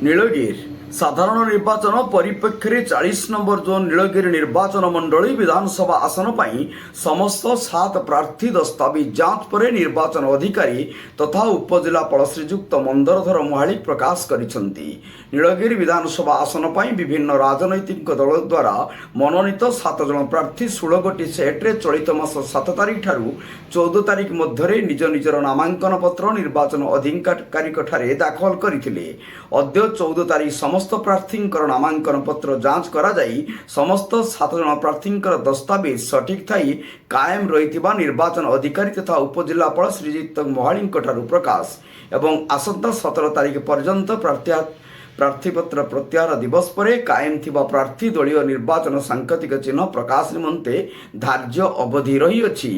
नीलगिरी साधारण निर्वाचन परिप्रेक्षी 40 number zone Nilgiri निर्वाचन मंडली विधानसभा आसन पर समस्त 7 प्रार्थी दस्तावेज जांच पर निर्वाचन अधिकारी तथा उपजिलापाल श्रीजुक्त मंदरधर महालिक प्रकाश करिसेंती। नीलगिरी विधानसभा आसन पर विभिन्न राजनैतिक दल द्वारा मनोनीत 7 जन प्रार्थी 16 गोटी सेट्रे चलित मास 7 तारिख ठारू 14 तारिख मध्य निज निजर नामांकन पत्र निर्वाचन अधिकारी दाखल करथिले। अद्य 14 तारिख समस्त प्रार्थी नामांकन पत्र जांच करा जाई समस्त 7 जन प्रार्थी दस्तावेज सठिक थाई कायम रही निर्वाचन अधिकारी तथा उपजिलापाल श्रीजित महाली प्रकाश एवं आसंता 17 तारिख पर्यंत प्रार्थीपत्र प्रत्याहार दिवस पर कायम थिबा प्रार्थी दलीय निर्वाचन सांकेतिक चिन्ह प्रकाश निमंते धार्य अवधि रही अछि।